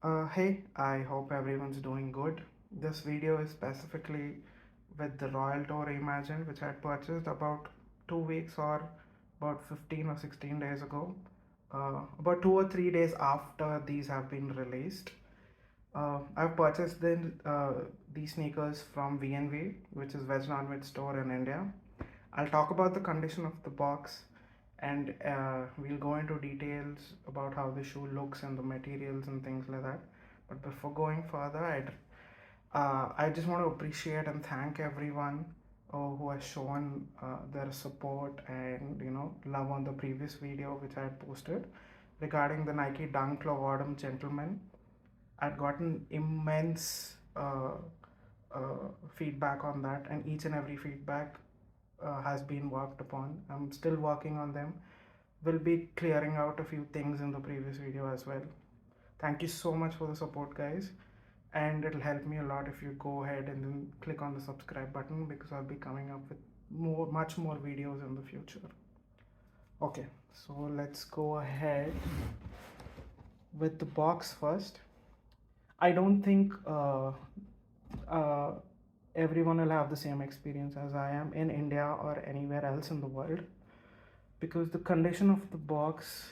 Hey, I hope everyone's doing good. This video is specifically with the Royal Tour Reimagined, which I purchased about 2 weeks or about 15 or 16 days ago. About 2 or 3 days after these have been released. I've purchased these sneakers from VNV, which is Veg Non-Veg store in India. I'll talk about the condition of the box and we'll go into details about how the shoe looks and the materials and things like that. But before going further, I just want to appreciate and thank everyone who has shown their support and love on the previous video which I had posted regarding the Nike Dunk Low Autumn Gentleman. I'd gotten immense feedback on that, and each and every feedback has been worked upon. I'm still working on them. We'll be clearing out a few things in the previous video as well. Thank you so much for the support, guys, and it'll help me a lot if you go ahead and then click on the subscribe button, because I'll be coming up with much more videos in the future. Okay, so let's go ahead with the box first. I don't think uh, everyone will have the same experience as I am in India or anywhere else in the world, because the condition of the box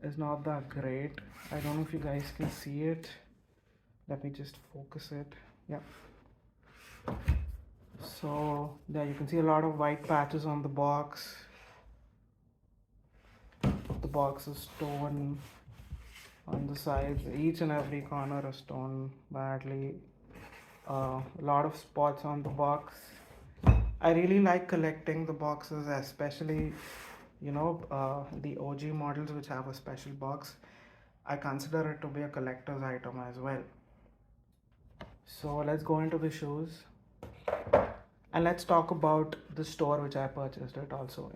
is not that great. I don't know if you guys can see it. Let me just focus it. Yeah. So there you can see a lot of white patches on the box. The box is torn on the sides. Each and every corner is torn badly. A lot of spots on the box. I really like collecting the boxes, especially the OG models which have a special box. I consider it to be a collector's item as well. So let's go into the shoes, and let's talk about the store which I purchased it also,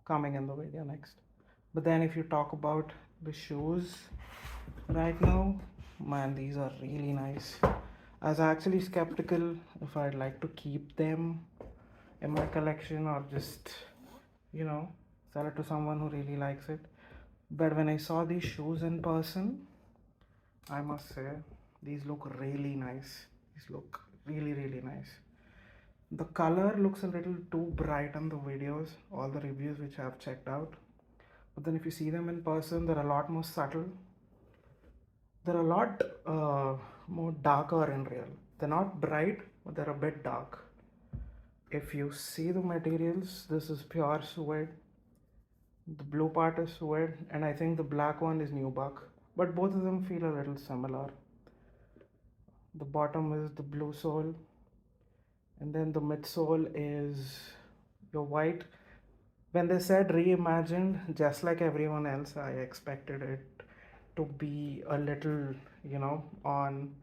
coming in the video next. But then if you talk about the shoes right now, man, these are really nice. I was actually skeptical if I'd like to keep them in my collection or just sell it to someone who really likes it. But when I saw these shoes in person, I must say these look really nice. These look really nice. The color looks a little too bright on the videos, all the reviews which I've checked out. But then if you see them in person, they're a lot more subtle. They're a lot more darker in real. They're not bright, but they're a bit dark. If you see the materials, this is pure suede. The blue part is suede, and I think the black one is nubuck. But both of them feel a little similar. The bottom is the blue sole, and then the midsole is your white. When they said reimagined, just like everyone else, I expected it to be a little, on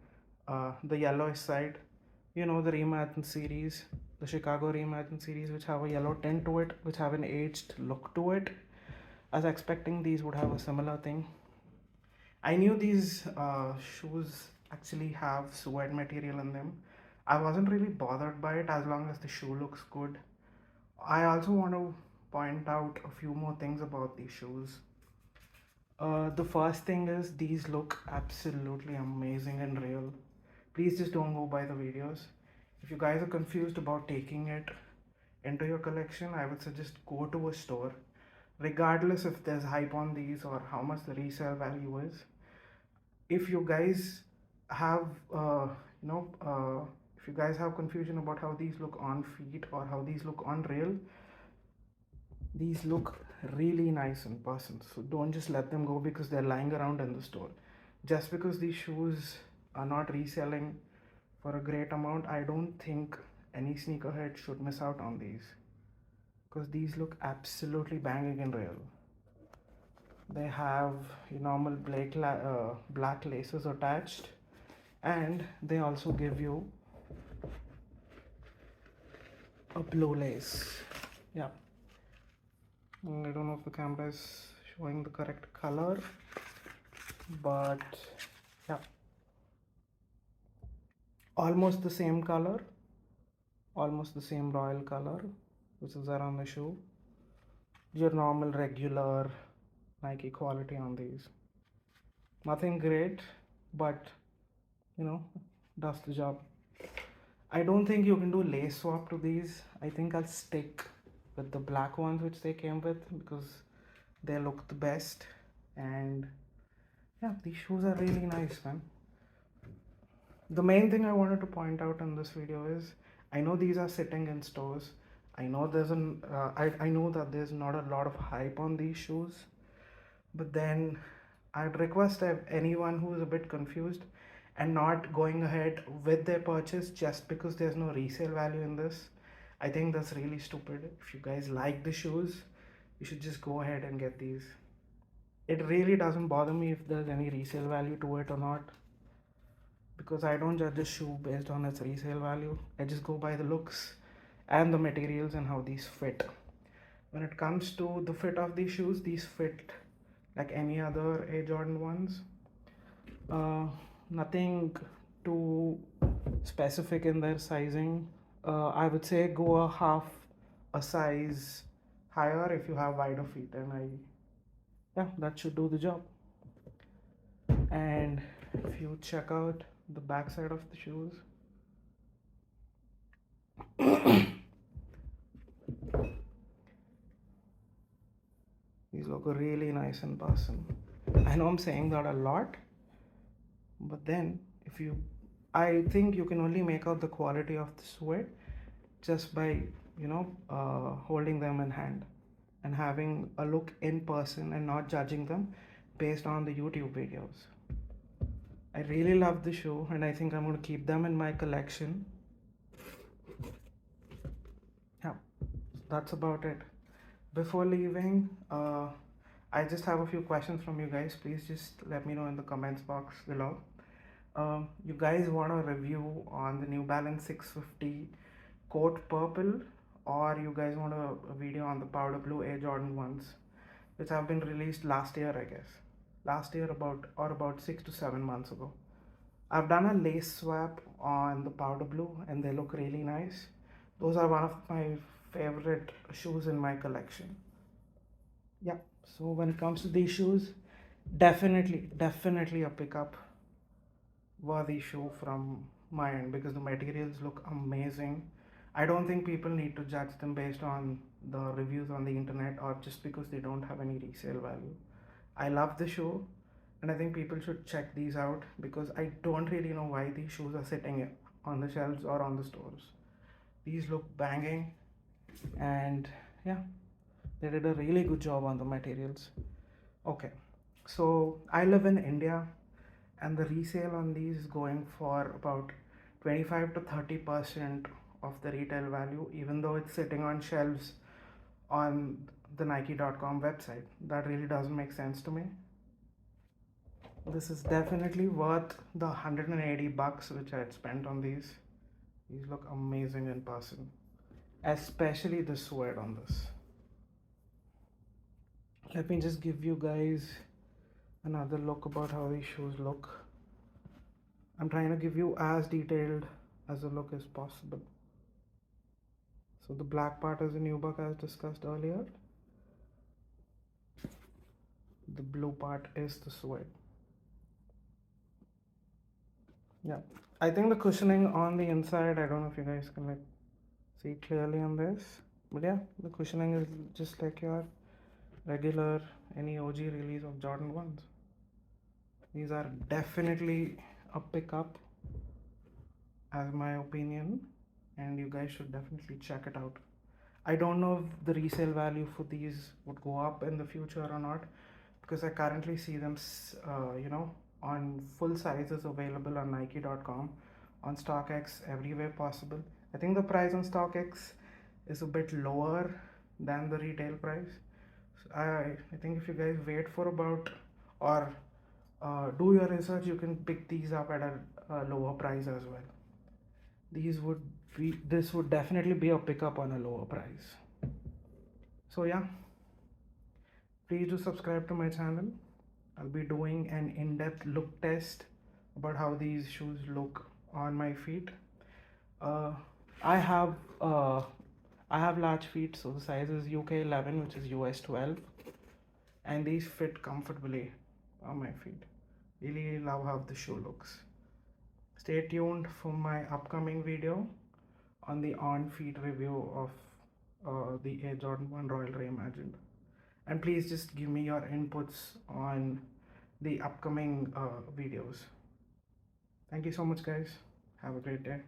the yellowish side. The reimagined series, the Chicago reimagined series, which have a yellow tint to it, which have an aged look to it. I was expecting these would have a similar thing. I knew these shoes actually have suede material in them. I wasn't really bothered by it as long as the shoe looks good. I also want to point out a few more things about these shoes. The first thing is these look absolutely amazing and real. Please just don't go by the videos. If you guys are confused about taking it into your collection, I would suggest go to a store, regardless if there's hype on these or how much the resale value is. If you guys have if you guys have confusion about how these look on feet or how these look on rail, these look really nice in person. So don't just let them go because they're lying around in the store. Just because these shoes are not reselling for a great amount, I don't think any sneakerhead should miss out on these, because these look absolutely banging in real. They have normal black laces attached, and they also give you a blue lace. Yeah, I don't know if the camera is showing the correct color, but yeah, almost the same color, almost the same royal color which is around the shoe. Your normal regular Nike quality on these. Nothing great, but you know, does the job. I don't think you can do lace swap to these. I think I'll stick with the black ones which they came with because they look the best. And yeah, these shoes are really nice, man. The main thing I wanted to point out in this video is I know these are sitting in stores. I know that there's not a lot of hype on these shoes, but then I'd request anyone who is a bit confused and not going ahead with their purchase just because there's no resale value in this. I think that's really stupid. If you guys like the shoes, you should just go ahead and get these. It really doesn't bother me if there's any resale value to it or not, because I don't judge a shoe based on its resale value. I just go by the looks and the materials and how these fit. When it comes to the fit of these shoes, these fit like any other Air Jordan ones. Nothing too specific in their sizing. I would say go a size higher if you have wider feet, and yeah, that should do the job. And if you check out the back side of the shoes, these look really nice in person. I know I'm saying that a lot, but then I think you can only make out the quality of the suede just by holding them in hand and having a look in person and not judging them based on the YouTube videos. I really love the shoe and I think I'm going to keep them in my collection. Yeah, that's about it. Before leaving, I just have a few questions from you guys. Please just let me know in the comments box below. You guys want a review on the New Balance 650 coat purple, or you guys want a video on the powder blue Air Jordan ones, which have been released last year, I guess. Last year about 6 to 7 months ago. I've done a lace swap on the powder blue and they look really nice. Those are one of my favorite shoes in my collection. Yeah, so when it comes to these shoes, definitely a pickup worthy shoe from my end because the materials look amazing. I don't think people need to judge them based on the reviews on the internet or just because they don't have any resale value. I love the shoe and I think people should check these out because I don't really know why these shoes are sitting on the shelves or on the stores. These look banging, and yeah, they did a really good job on the materials. Okay, so I live in India and the resale on these is going for about 25 to 30% of the retail value, even though it's sitting on shelves on the Nike.com website. That really doesn't make sense to me. This is definitely worth the $180 which I had spent on these. These look amazing in person, especially the suede on this. Let me just give you guys another look about how these shoes look. I'm trying to give you as detailed as a look as possible. So the black part is the nubuck as discussed earlier. The blue part is the suede. Yeah, I think the cushioning on the inside, I don't know if you guys can see clearly on this, but yeah, the cushioning is just like your regular any OG release of Jordan 1s. These are definitely a pickup as my opinion, and you guys should definitely check it out. I don't know if the resale value for these would go up in the future or not, because I currently see them on full sizes available on Nike.com, on StockX, everywhere possible. I think the price on StockX is a bit lower than the retail price. So I think if you guys wait for about or do your research, you can pick these up at a lower price as well. This would definitely be a pickup on a lower price. So yeah, please do subscribe to my channel. I'll be doing an in-depth look test about how these shoes look on my feet. uh, I have uh, I have large feet, so the size is UK 11, which is US 12, and these fit comfortably on my feet. Really love how the shoe looks. Stay tuned for my upcoming video on the on-feet review of the Air Jordan 1 Royal Reimagined. And please just give me your inputs on the upcoming videos. Thank you so much, guys. Have a great day.